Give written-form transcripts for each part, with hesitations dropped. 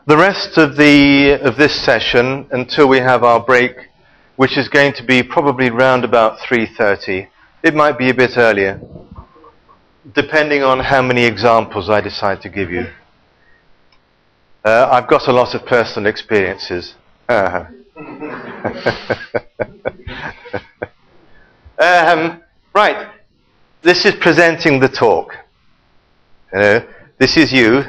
The rest of this session, until we have our break, which is going to be probably round about 3:30, it might be a bit earlier, depending on how many examples I decide to give you. I've got a lot of personal experiences. Right, this is presenting the talk. This is you.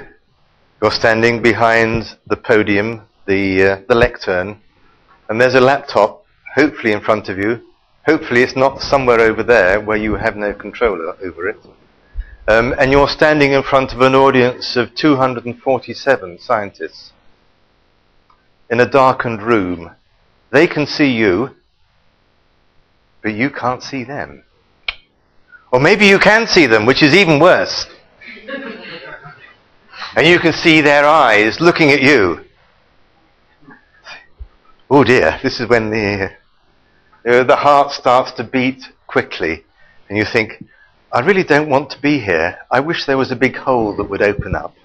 You're standing behind the podium, the lectern, and there's a laptop, hopefully in front of you. Hopefully it's not somewhere over there where you have no control over it. And you're standing in front of an audience of 247 scientists in a darkened room. They can see you, but you can't see them. Or maybe you can see them, which is even worse. And you can see their eyes looking at you. Oh dear, this is when the heart starts to beat quickly. And you think, I really don't want to be here. I wish there was a big hole that would open up.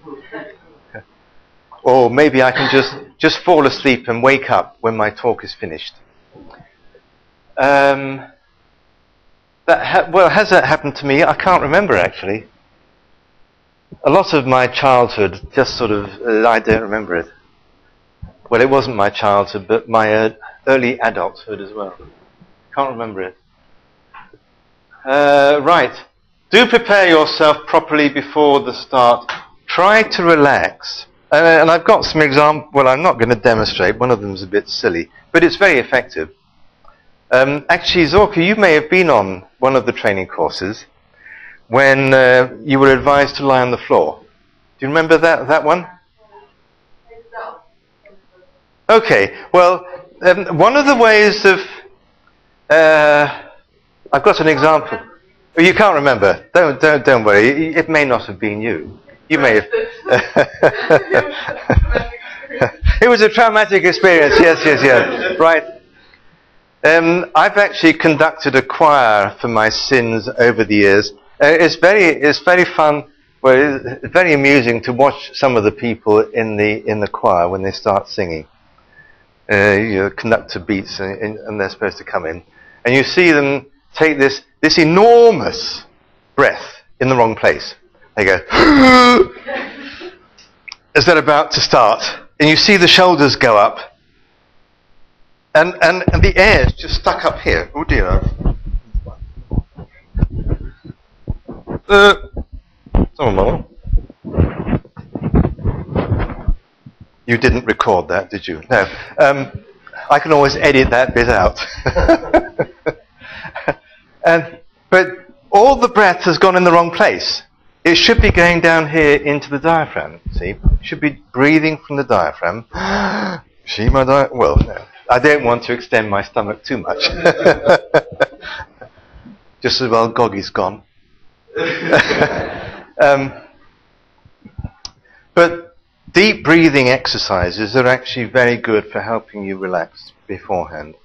Or maybe I can just fall asleep and wake up when my talk is finished. Well, has that happened to me? I can't remember, actually. A lot of my childhood, just sort of, I don't remember it. Well, it wasn't my childhood, but my early adulthood as well. Can't remember it. Right. Do prepare yourself properly before the start. Try to relax. And I've got some examples. Well, I'm not going to demonstrate. One of them's a bit silly, but it's very effective. Actually, Zorka, you may have been on one of the training courses when you were advised to lie on the floor. Do you remember that one? Okay, well, one of the ways of... I've got an example. Oh, you can't remember. Don't worry. It may not have been you. You may have... It was a traumatic experience. Yes. Right. I've actually conducted a choir for my sins over the years. It's very fun. Well, it's very amusing to watch some of the people in the choir when they start singing. Conductor beats and they're supposed to come in, and you see them take this enormous breath in the wrong place. They go as they're about to start, and you see the shoulders go up, and the air's just stuck up here. Oh dear. You didn't record that, did you? No. I can always edit that bit out. But all the breath has gone in the wrong place. It should be going down here into the diaphragm, see? It should be breathing from the diaphragm. See my diaphragm? Well, no. I don't want to extend my stomach too much. Just as well Goggy's gone. But deep breathing exercises are actually very good for helping you relax beforehand.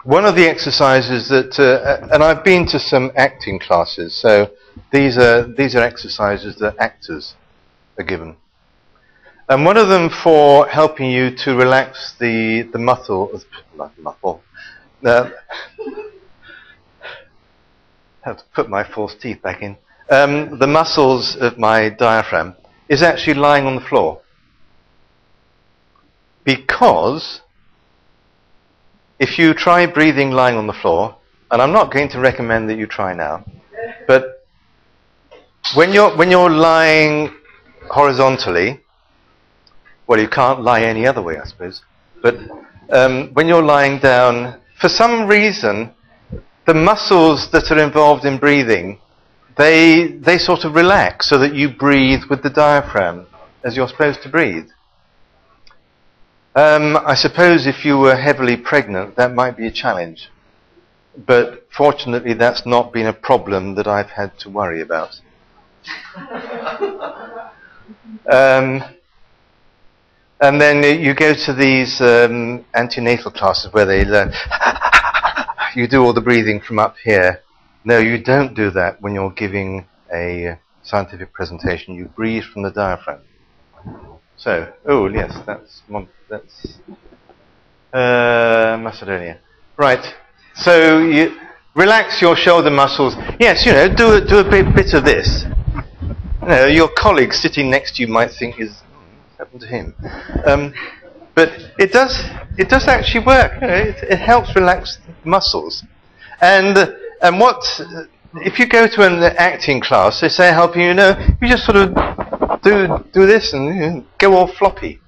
One of the exercises that, and I've been to some acting classes, so these are exercises that actors are given. And one of them for helping you to relax the have to put my false teeth back in. The muscles of my diaphragm is actually lying on the floor. Because if you try breathing lying on the floor, and I'm not going to recommend that you try now, but when you're lying horizontally, well, you can't lie any other way, I suppose, but when you're lying down, for some reason, the muscles that are involved in breathing, they sort of relax so that you breathe with the diaphragm as you're supposed to breathe. I suppose if you were heavily pregnant, that might be a challenge. But fortunately, that's not been a problem that I've had to worry about. And then you go to these antenatal classes where they learn, you do all the breathing from up here. No, you don't do that when you're giving a scientific presentation. You breathe from the diaphragm. So, oh yes, that's Macedonia. Right. So you relax your shoulder muscles. Yes, do a bit of this. Your colleague sitting next to you might think, "Is what's happened to him?" But it does actually work. It helps relax muscles. And what if you go to an acting class? They say helping you. You just sort of do this and go all floppy.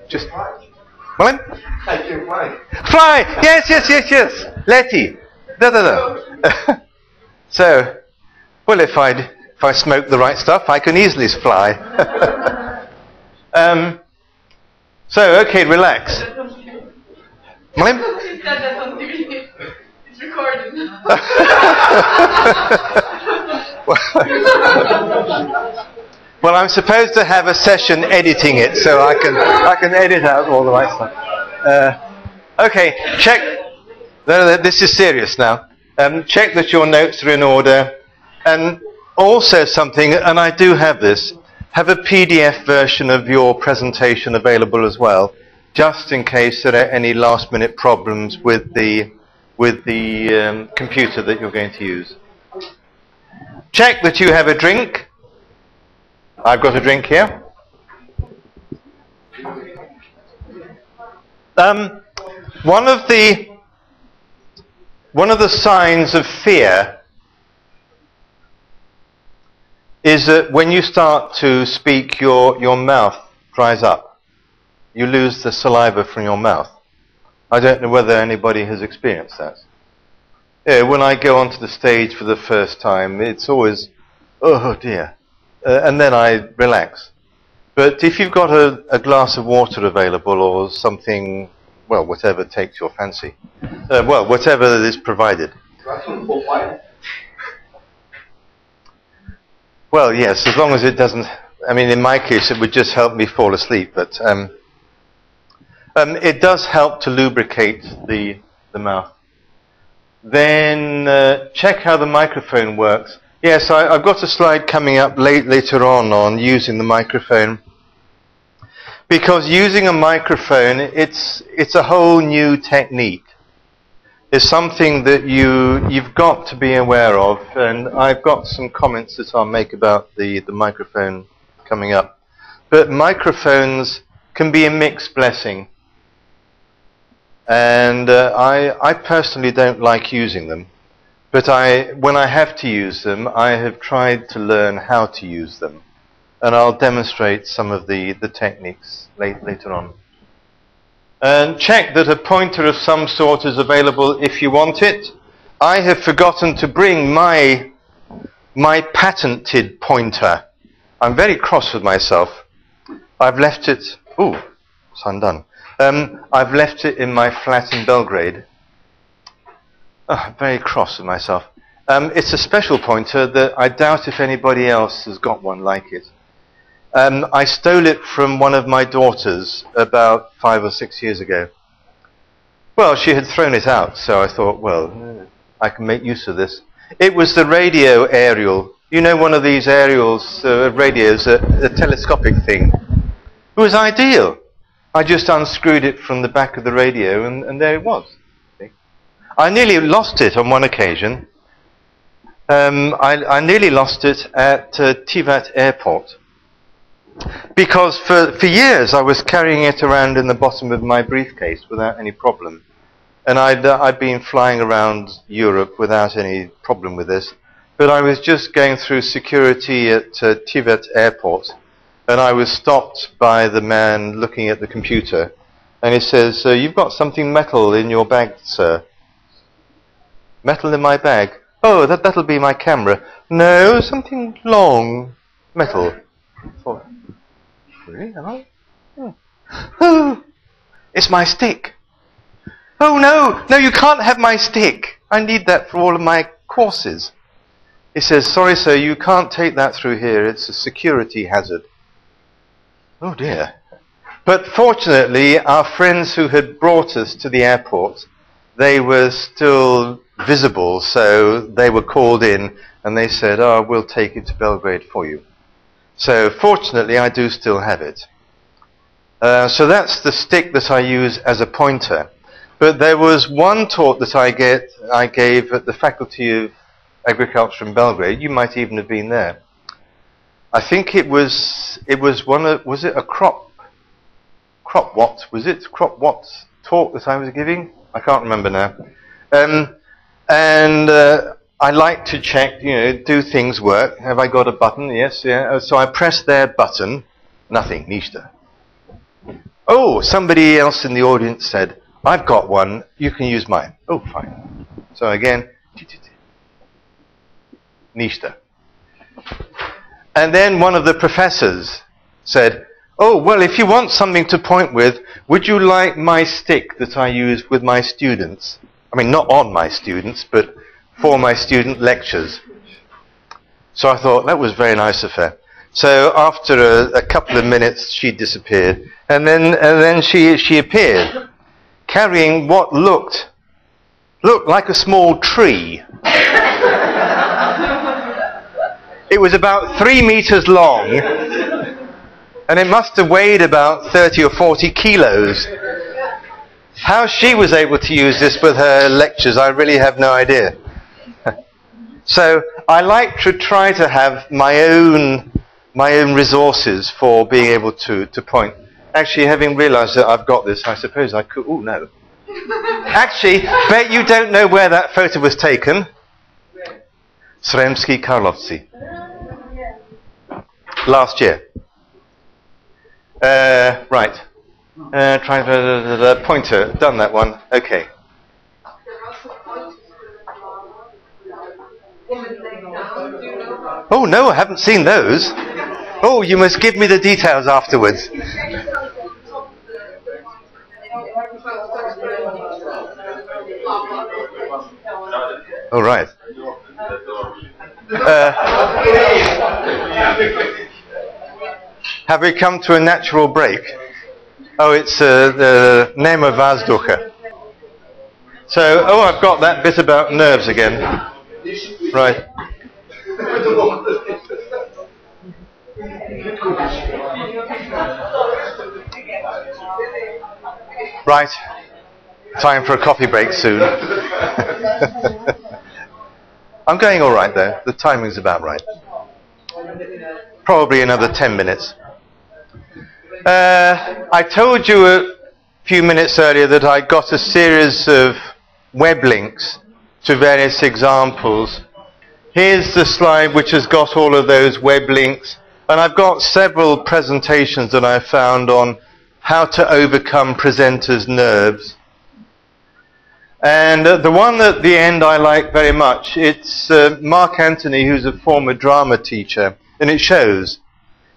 Just what? I can fly. Fly! Yes. Letty. Da. So, well, if I smoke the right stuff, I can easily fly. So, okay, relax. What? He said that on TV. It's recorded. Well, I'm supposed to have a session editing it, so I can edit out all the right stuff. Okay, check. No, this is serious now. Check that your notes are in order, and also something. And I do have this. Have a PDF version of your presentation available as well, just in case there are any last-minute problems with the computer that you're going to use. Check that you have a drink. I've got a drink here. One of the signs of fear is that when you start to speak, your mouth dries up. You lose the saliva from your mouth. I don't know whether anybody has experienced that. Yeah, when I go onto the stage for the first time, it's always, oh dear. And then I relax. But if you've got a glass of water available or something, well, whatever takes your fancy, well, whatever is provided. Well, yes, as long as it doesn't, I mean, in my case, it would just help me fall asleep, but it does help to lubricate the mouth. Then check how the microphone works. Yes, I've got a slide coming up later on using the microphone. Because using a microphone, it's a whole new technique. It's something that you've got to be aware of, and I've got some comments that I'll make about the microphone coming up. But microphones can be a mixed blessing. And I personally don't like using them. But when I have to use them, I have tried to learn how to use them. And I'll demonstrate some of the techniques later on. And check that a pointer of some sort is available if you want it. I have forgotten to bring my patented pointer. I'm very cross with myself. I've left it... Ooh, it's undone. I've left it in my flat in Belgrade. Oh, very cross with myself. It's a special pointer that I doubt if anybody else has got one like it. I stole it from one of my daughters about 5 or 6 years ago. Well, she had thrown it out, so I thought, well, I can make use of this. It was the radio aerial. You know, one of these aerials, radios, a telescopic thing. It was ideal. I just unscrewed it from the back of the radio, and there it was. I nearly lost it on one occasion. I nearly lost it at Tivat Airport. Because for years I was carrying it around in the bottom of my briefcase without any problem. And I'd been flying around Europe without any problem with this. But I was just going through security at Tivat Airport, and I was stopped by the man looking at the computer. And he says, "You've got something metal in your bag, sir." Metal in my bag? Oh, that'll be my camera. No, something long. Metal. Really? Am I? Oh, it's my stick. Oh no, you can't have my stick. I need that for all of my courses. He says, "Sorry sir, you can't take that through here. It's a security hazard." Oh dear. But fortunately, our friends who had brought us to the airport, they were still visible, so they were called in and they said, "Oh, we'll take it to Belgrade for you." So fortunately, I do still have it. So that's the stick that I use as a pointer. But there was one talk that I gave at the Faculty of Agriculture in Belgrade. You might even have been there. I think it was was it a crop what talk that I was giving? I can't remember now. I like to check, do things work? Have I got a button? Yes, yeah. So I press their button. Nothing, ništa. Oh, somebody else in the audience said, I've got one, you can use mine. Oh, fine. So again, ništa. And then one of the professors said, oh, well, if you want something to point with, would you like my stick that I use with my students? I mean, not on my students, but for my student lectures. So I thought, that was very nice of her. So after a couple of minutes, she disappeared. And then she appeared, carrying what looked like a small tree. It was about 3 meters long, and it must have weighed about 30 or 40 kilos. How she was able to use this with her lectures, I really have no idea. So I like to try to have my own resources for being able to point. Actually, having realized that I've got this, I suppose I could... Oh, no. Actually, bet you don't know where that photo was taken. Sremski Karlovci. Last year. Right. Try the pointer. Done that one. Okay. Oh, no, I haven't seen those. Oh, you must give me the details afterwards. Oh, right. Have we come to a natural break? Oh, it's the Nema Vazduha. So, oh, I've got that bit about nerves again. Right. Right. Time for a coffee break soon. I'm going all right, though. The timing's about right. Probably another 10 minutes. I told you a few minutes earlier that I got a series of web links to various examples. Here's the slide which has got all of those web links, and I've got several presentations that I found on how to overcome presenters' nerves. And the one at the end I like very much. It's Mark Anthony, who's a former drama teacher, and it shows.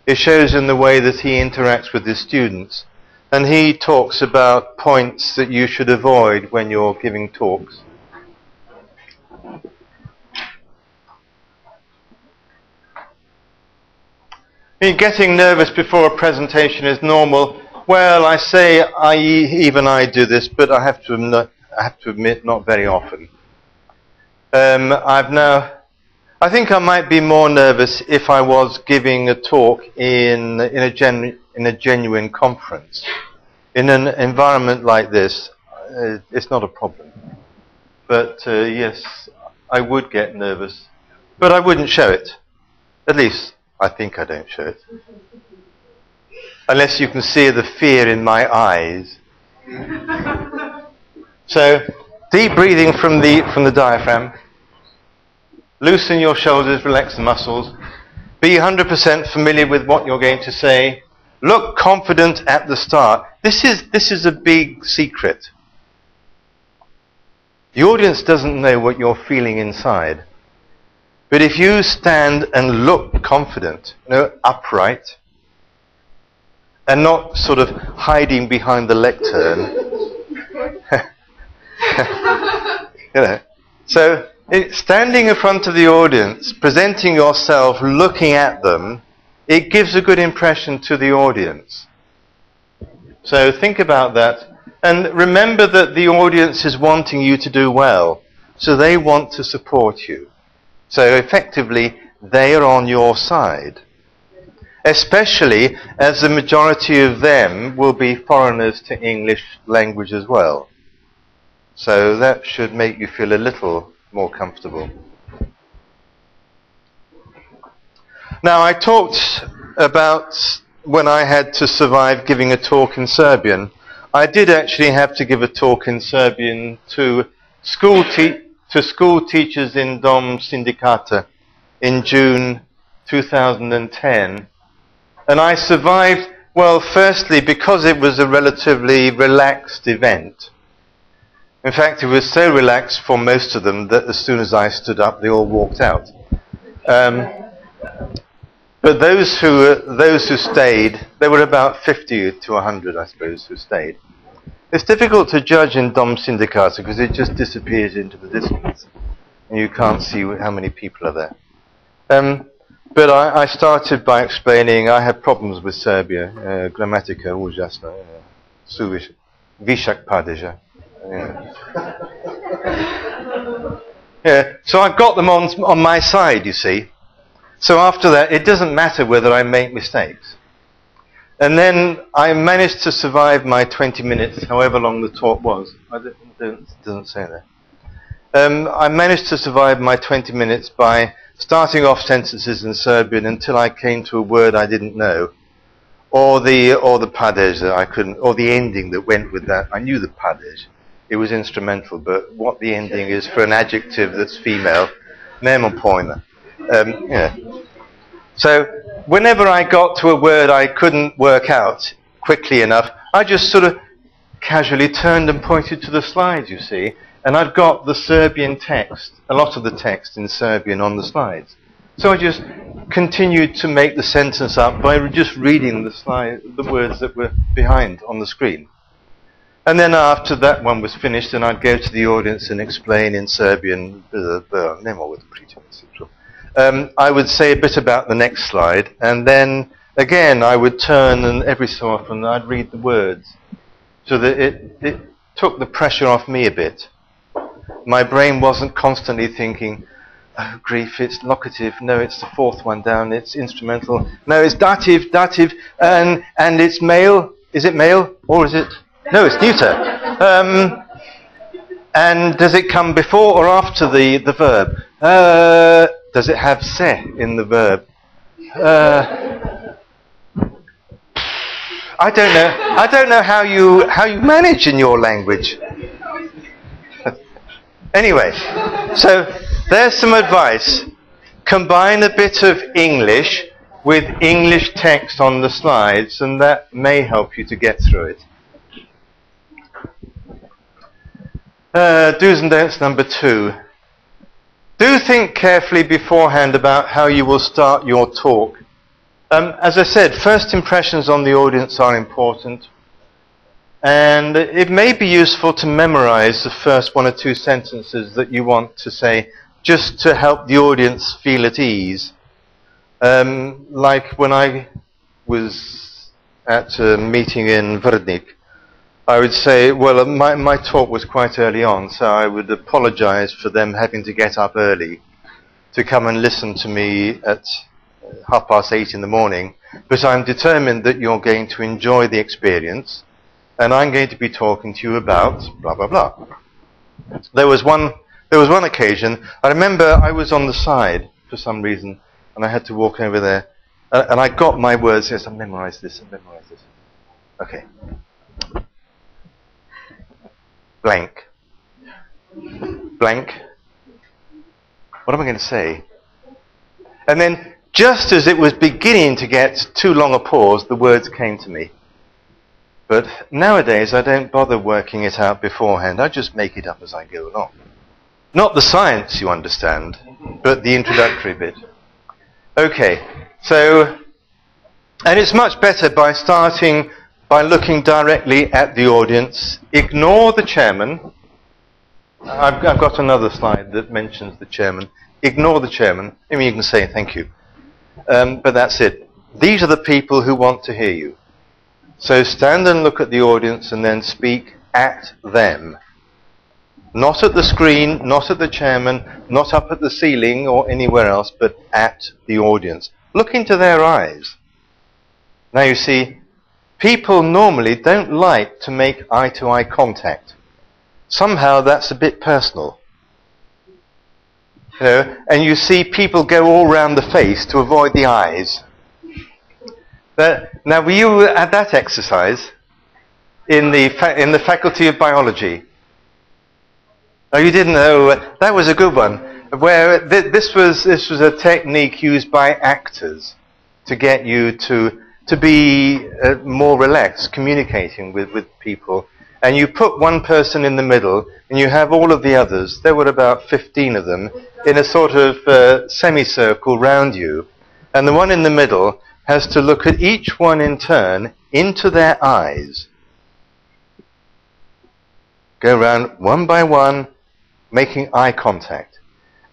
It shows in the way that he interacts with his students. And he talks about points that you should avoid when you're giving talks. Getting nervous before a presentation is normal. Well, I say even I do this, but I have to admit not very often. I think I might be more nervous if I was giving a talk in a genuine conference. In an environment like this, it's not a problem. But yes, I would get nervous, but I wouldn't show it. At least, I think I don't show it. Unless you can see the fear in my eyes. So, deep breathing from the diaphragm. Loosen your shoulders, relax the muscles. Be 100% familiar with what you're going to say. Look confident at the start. This is a big secret. The audience doesn't know what you're feeling inside. But if you stand and look confident, upright, and not sort of hiding behind the lectern, So, standing in front of the audience, presenting yourself, looking at them, it gives a good impression to the audience. So think about that. And remember that the audience is wanting you to do well. So they want to support you. So effectively, they are on your side. especially as the majority of them will be foreigners to English language as well. So that should make you feel a little more comfortable. Now, I talked about when I had to survive giving a talk in Serbian. I did actually have to give a talk in Serbian to school teachers in Dom Sindikata in June 2010. And I survived, well, firstly, because it was a relatively relaxed event. In fact, it was so relaxed for most of them that as soon as I stood up, they all walked out. But those who stayed, there were about 50 to 100, I suppose, who stayed. It's difficult to judge in Dom Sindikata because it just disappears into the distance, and you can't see how many people are there. But I started by explaining I had problems with Serbia, grammatica ужасна, suviš, višak padeža. Yeah, so I've got them on my side, you see. So after that, it doesn't matter whether I make mistakes. And then I managed to survive my 20 minutes, however long the talk was. It doesn't say there. I managed to survive my 20 minutes by starting off sentences in Serbian until I came to a word I didn't know, or the padej that I couldn't, or the ending that went with that. I knew the padej. It was instrumental, but what the ending is for an adjective that's female, nema pojma. Yeah. So whenever I got to a word I couldn't work out quickly enough, I just sort of casually turned and pointed to the slides, you see, and I've got the Serbian text, a lot of the text in Serbian on the slides. So I just continued to make the sentence up by just reading the words that were behind on the screen. And then after that one was finished, then I'd go to the audience and explain in Serbian, I would say a bit about the next slide, and then again I would turn and every so often I'd read the words, so that it took the pressure off me a bit. My brain wasn't constantly thinking, oh grief, it's locative, no, it's the fourth one down, it's instrumental, no, it's dative, and it's male, is it male, or is it, no, it's neuter. And does it come before or after the verb? Does it have se in the verb? I don't know how you manage in your language. Anyway, so there's some advice. Combine a bit of English with English text on the slides, and that may help you to get through it. Do's and don'ts number 2. Do think carefully beforehand about how you will start your talk. As I said, first impressions on the audience are important, and it may be useful to memorize the first 1 or 2 sentences that you want to say, just to help the audience feel at ease. Like when I was at a meeting in Vrnik, I would say, well, my talk was quite early on, so I would apologize for them having to get up early to come and listen to me at 8:30 in the morning, but I'm determined that you're going to enjoy the experience, and I'm going to be talking to you about blah, blah, blah. There was one occasion, I remember I was on the side for some reason, and I had to walk over there, and I got my words, yes, I memorized this. Okay. Blank. Blank. What am I going to say? And then, just as it was beginning to get too long a pause, the words came to me. But nowadays, I don't bother working it out beforehand. I just make it up as I go along. Not the science, you understand, but the introductory bit. Okay, so, and it's much better by starting by looking directly at the audience. Ignore the chairman. I've got another slide that mentions the chairman. Ignore the chairman. I mean, you can say thank you. But that's it. These are the people who want to hear you. So stand and look at the audience and then speak at them. Not at the screen, not at the chairman, not up at the ceiling or anywhere else, but at the audience. Look into their eyes. Now you see, people normally don't like to make eye-to-eye contact. Somehow that's a bit personal. You know, and you see people go all round the face to avoid the eyes. Now, were you at that exercise in the Faculty of Biology? Oh, you didn't know? That was a good one. Where this was a technique used by actors to get you to be more relaxed, communicating with people. And you put one person in the middle, and you have all of the others. There were about 15 of them in a sort of semicircle round you. And the one in the middle has to look at each one in turn into their eyes. Go round one by one, making eye contact.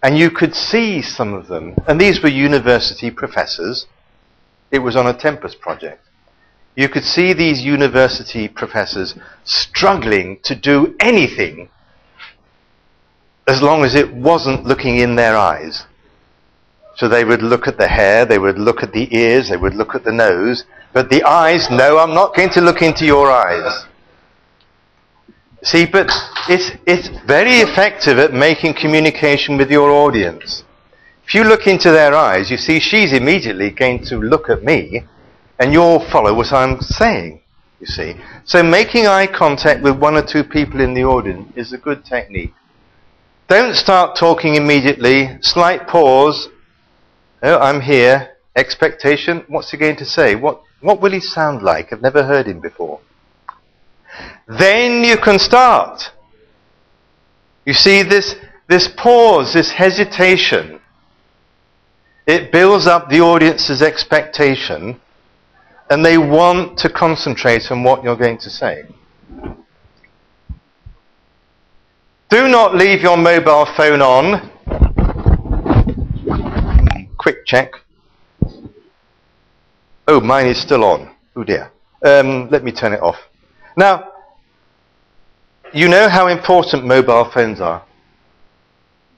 And you could see some of them, and these were university professors. It was on a Tempest project. You could see these university professors struggling to do anything as long as it wasn't looking in their eyes. So they would look at the hair, they would look at the ears, they would look at the nose, but the eyes, no, I'm not going to look into your eyes. See, but it's very effective at making communication with your audience. If you look into their eyes, you see she's immediately going to look at me, and you'll follow what I'm saying, you see. So making eye contact with one or two people in the audience is a good technique. Don't start talking immediately. Slight pause. Oh, I'm here. Expectation. What's he going to say? What will he sound like? I've never heard him before. Then you can start. You see, this pause, this hesitation, it builds up the audience's expectation, and they want to concentrate on what you're going to say. Do not leave your mobile phone on. Quick check. Oh, mine is still on. Oh dear. Let me turn it off. Now, you know how important mobile phones are.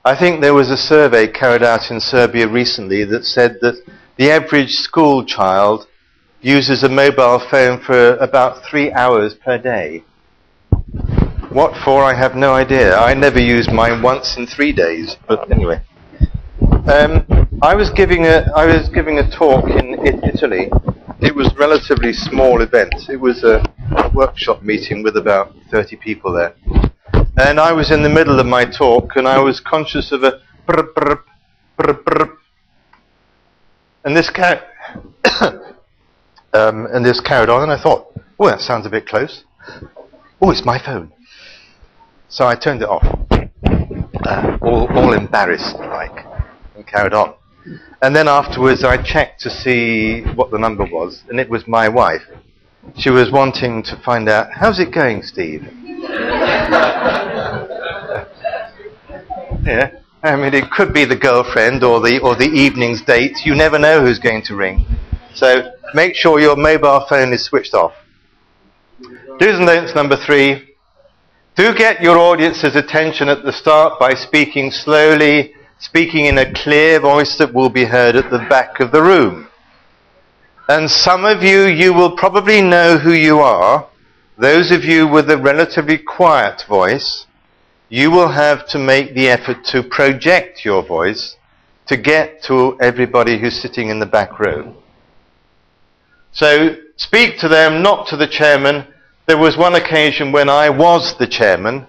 I think there was a survey carried out in Serbia recently that said that the average school child uses a mobile phone for about 3 hours per day. What for, I have no idea. I never used mine once in 3 days, but anyway. I was giving a talk in Italy. It was a relatively small event. It was a workshop meeting with about 30 people there. And I was in the middle of my talk, and I was conscious of a brr, brr, brr, brr. And this carried on, and I thought, oh, that sounds a bit close. Oh, it's my phone. So I turned it off, all embarrassed, like, and carried on. And then afterwards I checked to see what the number was, and it was my wife. She was wanting to find out, how's it going, Steve? Yeah, I mean, it could be the girlfriend or the evening's date. You never know who's going to ring. So make sure your mobile phone is switched off. Do's and don'ts number 3. Do get your audience's attention at the start by speaking slowly, speaking in a clear voice that will be heard at the back of the room. And some of you will probably know who you are. Those of you with a relatively quiet voice, you will have to make the effort to project your voice to get to everybody who's sitting in the back row. So speak to them, not to the chairman. There was one occasion when I was the chairman,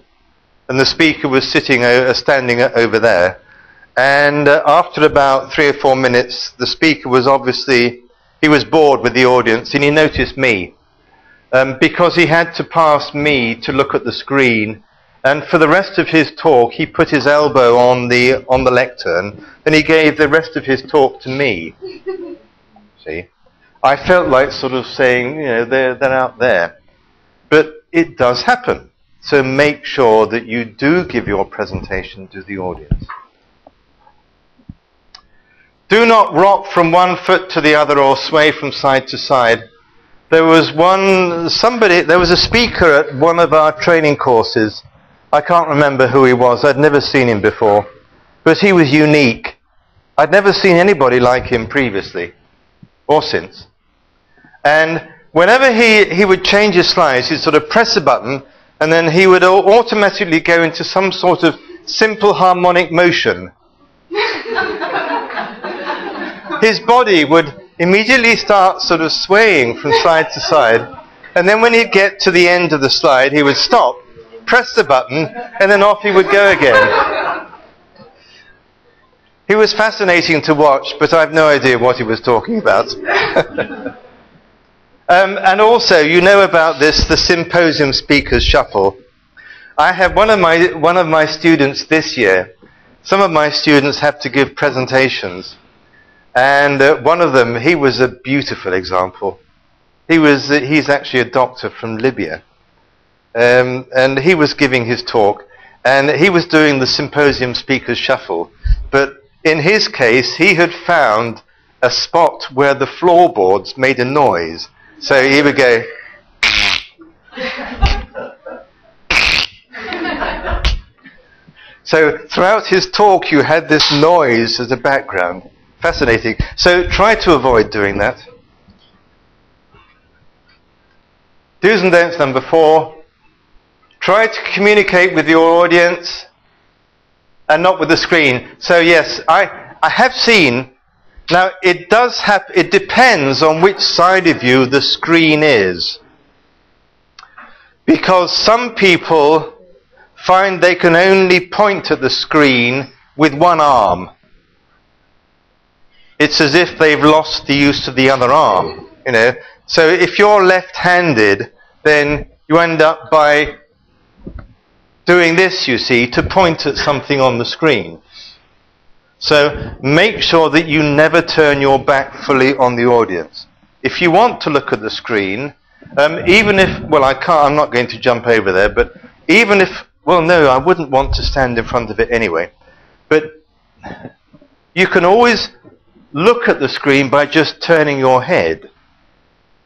and the speaker was standing over there. And after about 3 or 4 minutes, the speaker was he was bored with the audience, and he noticed me. Because he had to pass me to look at the screen, and for the rest of his talk, he put his elbow on the lectern, and he gave the rest of his talk to me. See? I felt like sort of saying, you know, they're out there. But it does happen. So make sure that you do give your presentation to the audience. Do not rock from one foot to the other or sway from side to side. There was a speaker at one of our training courses. I can't remember who he was. I'd never seen him before. But he was unique. I'd never seen anybody like him previously or since. And whenever he would change his slides, he'd sort of press a button, and then he would automatically go into some sort of simple harmonic motion. His body would immediately start sort of swaying from side to side, and then when he'd get to the end of the slide, he would stop, press the button, and then off he would go again. He was fascinating to watch, but I've no idea what he was talking about. And also, you know about this, the Symposium Speakers Shuffle. I have one of my students this year. Some of my students have to give presentations, and one of them, he was a beautiful example. He's actually a doctor from Libya, and he was giving his talk, and he was doing the Symposium Speakers Shuffle, but in his case, he had found a spot where the floorboards made a noise. So he would go. So throughout his talk, you had this noise as a background. Fascinating. So try to avoid doing that. Do's and don'ts number 4. Try to communicate with your audience and not with the screen. So yes, I have seen. Now it depends on which side of you the screen is, because some people find they can only point at the screen with one arm. It's as if they've lost the use of the other arm, you know. So if you're left-handed, then you end up by doing this, you see, to point at something on the screen. So make sure that you never turn your back fully on the audience. If you want to look at the screen, even if, well, I'm not going to jump over there, but even if, well, no, I wouldn't want to stand in front of it anyway. But you can always look at the screen by just turning your head.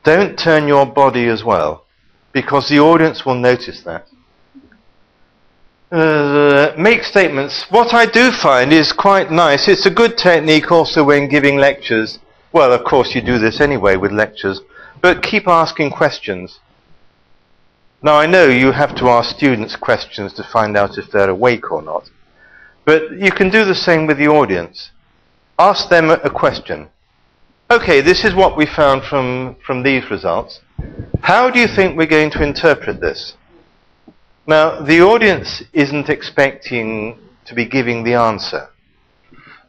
Don't turn your body as well, because the audience will notice that. Make statements. What I do find is quite nice. It's a good technique also when giving lectures. Well, of course you do this anyway with lectures, but keep asking questions. Now I know you have to ask students questions to find out if they're awake or not, but you can do the same with the audience. Ask them a question. Okay, this is what we found from these results. How do you think we're going to interpret this? Now, the audience isn't expecting to be giving the answer,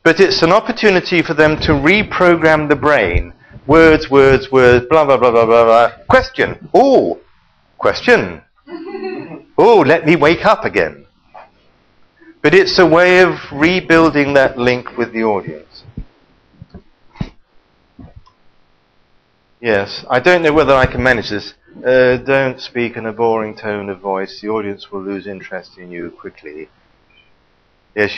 but it's an opportunity for them to reprogram the brain. Words, words, words, blah, blah, blah, blah, blah, blah. Question. Oh, question. Oh, let me wake up again. But it's a way of rebuilding that link with the audience. Yes, I don't know whether I can manage this. Don't speak in a boring tone of voice. The audience will lose interest in you quickly. Yes,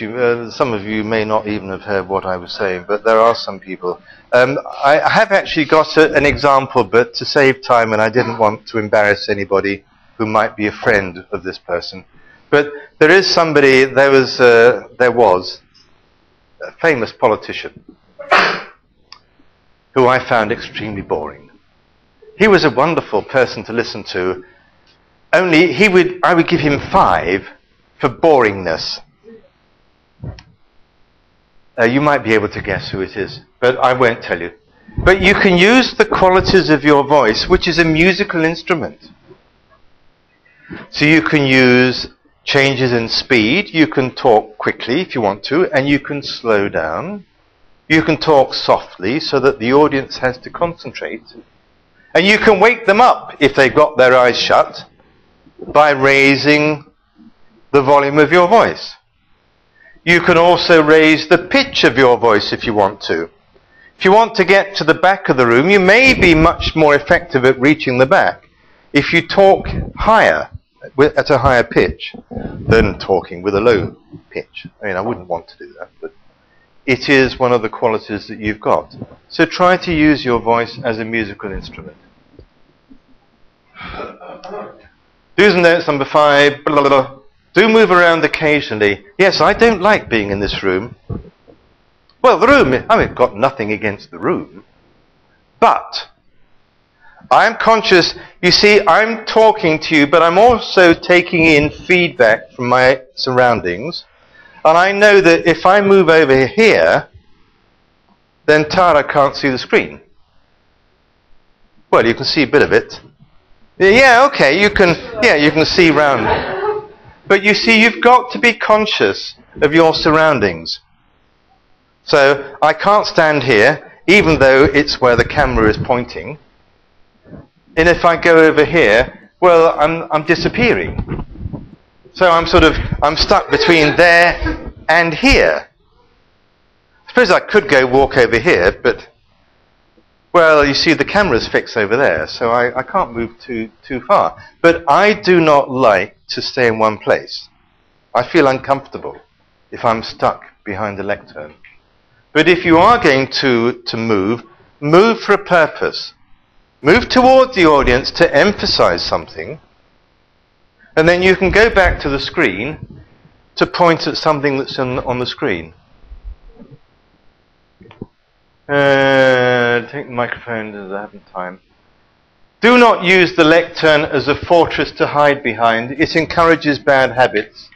some of you may not even have heard what I was saying, but there are some people. I have actually got an example, but to save time, and I didn't want to embarrass anybody who might be a friend of this person. But there is somebody, there was a famous politician who I found extremely boring. He was a wonderful person to listen to, only I would give him 5 for boringness. You might be able to guess who it is, but I won't tell you. But you can use the qualities of your voice, which is a musical instrument. So you can use changes in speed, you can talk quickly if you want to, and you can slow down. You can talk softly so that the audience has to concentrate. And you can wake them up if they've got their eyes shut by raising the volume of your voice. You can also raise the pitch of your voice if you want to. If you want to get to the back of the room, you may be much more effective at reaching the back if you talk higher, at a higher pitch, than talking with a low pitch. I mean, I wouldn't want to do that, but it is one of the qualities that you've got. So try to use your voice as a musical instrument. Do's and don'ts number 5. Blah, blah, blah. Do move around occasionally. Yes, I don't like being in this room. Well, the room, I've got nothing against the room. But I'm conscious, you see, I'm talking to you, but I'm also taking in feedback from my surroundings. And I know that if I move over here, then Tara can't see the screen. Well, you can see a bit of it. Yeah, okay, you can see round. But you see, you've got to be conscious of your surroundings. So I can't stand here, even though it's where the camera is pointing. And if I go over here, well, I'm disappearing. So I'm stuck between there and here. I suppose I could go walk over here, but, well, you see the camera's fixed over there, so I can't move too far. But I do not like to stay in one place. I feel uncomfortable if I'm stuck behind a lectern. But if you are going to move for a purpose. Move towards the audience to emphasize something, and then you can go back to the screen to point at something that's on the screen. Take the microphone as I have time. Do not use the lectern as a fortress to hide behind. It encourages bad habits,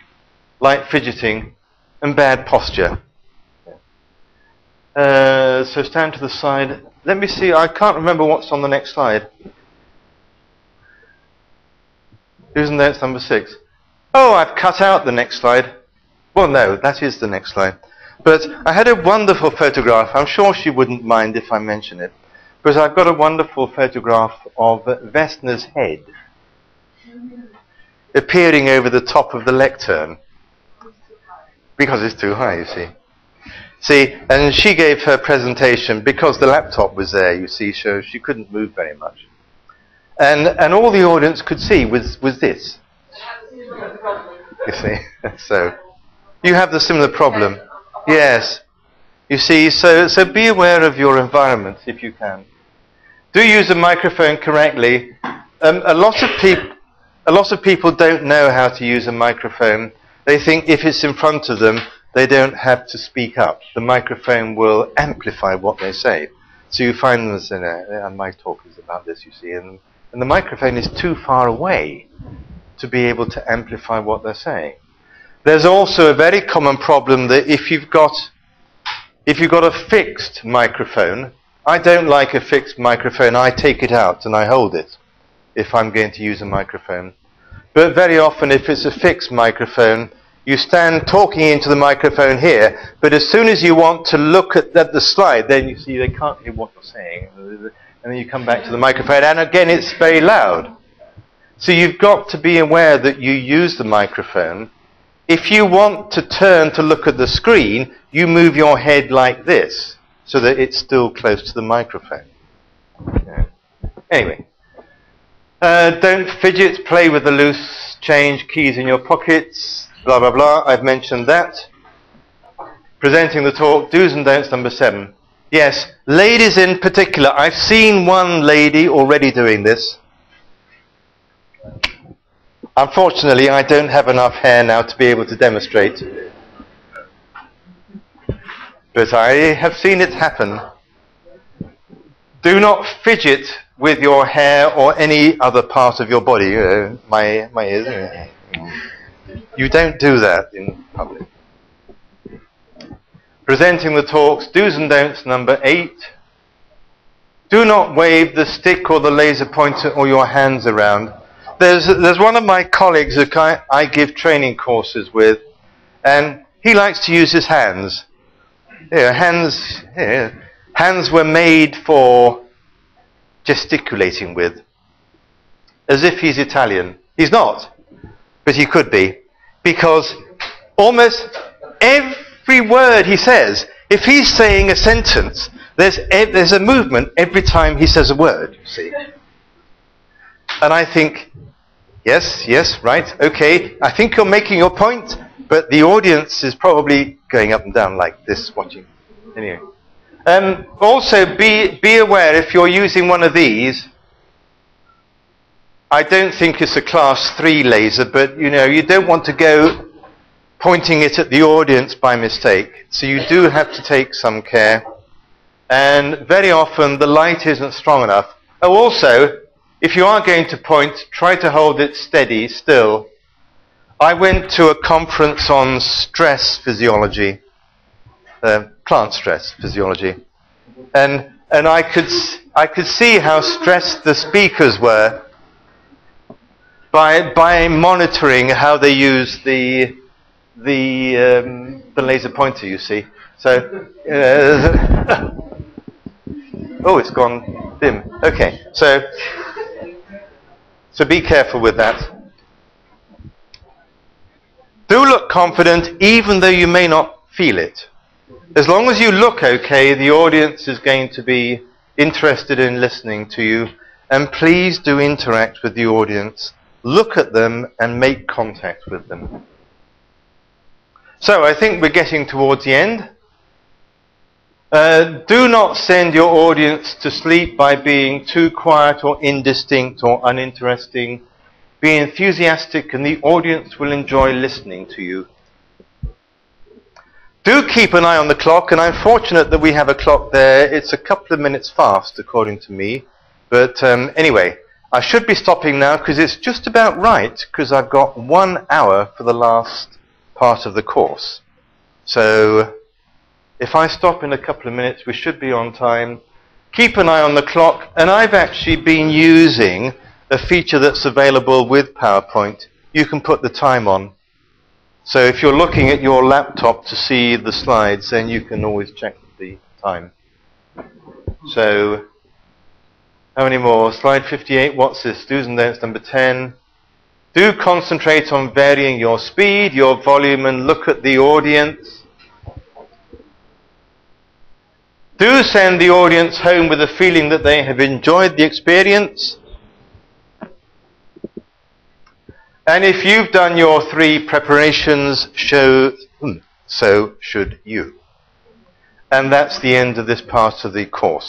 like fidgeting and bad posture. So stand to the side. Let me see, I can't remember what's on the next slide. Isn't that number 6? Oh, I've cut out the next slide. Well, no, that is the next slide. But I had a wonderful photograph. I'm sure she wouldn't mind if I mention it. But I've got a wonderful photograph of Vesna's head appearing over the top of the lectern. Because it's too high, you see. See, and she gave her presentation because the laptop was there, you see, so she couldn't move very much. And all the audience could see was this. You see, so you have the similar problem. Yes. You see, so be aware of your environment if you can. Do use a microphone correctly. A lot of people don't know how to use a microphone. They think if it's in front of them, they don't have to speak up. The microphone will amplify what they say. So you find this, and my talk is about this, you see, and the microphone is too far away to be able to amplify what they're saying. There's also a very common problem that if you've got a fixed microphone, I don't like a fixed microphone. I take it out and I hold it if I'm going to use a microphone. But very often if it's a fixed microphone, you stand talking into the microphone here, but as soon as you want to look at the slide, then you see they can't hear what you're saying. And then you come back to the microphone, and again it's very loud. So you've got to be aware that you use the microphone. If you want to turn to look at the screen, you move your head like this, so that it's still close to the microphone. Yeah. Anyway, don't fidget, play with the loose change, keys in your pockets. Blah, blah, blah. I've mentioned that. Presenting the talk, do's and don'ts, number 7. Yes, ladies in particular. I've seen one lady already doing this. Unfortunately, I don't have enough hair now to be able to demonstrate. But I have seen it happen. Do not fidget with your hair or any other part of your body. My ears. You don't do that in public. Presenting the talks, do's and don'ts, number 8. Do not wave the stick or the laser pointer or your hands around. There's one of my colleagues that I give training courses with, and he likes to use his hands. Hands were made for gesticulating with, as if he's Italian. He's not, but he could be. Because almost every word he says, if he's saying a sentence, there's a movement every time he says a word, you see. And I think, yes, right, okay, I think you're making your point, but the audience is probably going up and down like this, watching. Anyway. Also, be aware if you're using one of these. I don't think it's a class 3 laser, but you don't want to go pointing it at the audience by mistake. So you do have to take some care. And very often the light isn't strong enough. Oh, also, if you are going to point, try to hold it steady, still. I went to a conference on stress physiology, plant stress physiology, and I could see how stressed the speakers were by monitoring how they use the laser pointer, you see. So, oh, it's gone dim. Okay, so be careful with that. Do look confident, even though you may not feel it. As long as you look okay, the audience is going to be interested in listening to you. And please do interact with the audience. Look at them and make contact with them. So I think we're getting towards the end. Do not send your audience to sleep by being too quiet or indistinct or uninteresting. Be enthusiastic and the audience will enjoy listening to you. Do keep an eye on the clock, and I'm fortunate that we have a clock there. It's a couple of minutes fast, according to me. But anyway, I should be stopping now because it's just about right, because I've got 1 hour for the last part of the course. So if I stop in a couple of minutes, we should be on time. Keep an eye on the clock, and I've actually been using a feature that's available with PowerPoint. You can put the time on. So if you're looking at your laptop to see the slides, then you can always check the time. So, how many more? Slide 58, what's this? Do's and don'ts, number 10. Do concentrate on varying your speed, your volume, and look at the audience. Do send the audience home with a feeling that they have enjoyed the experience. And if you've done your 3 preparations, so should you. And that's the end of this part of the course.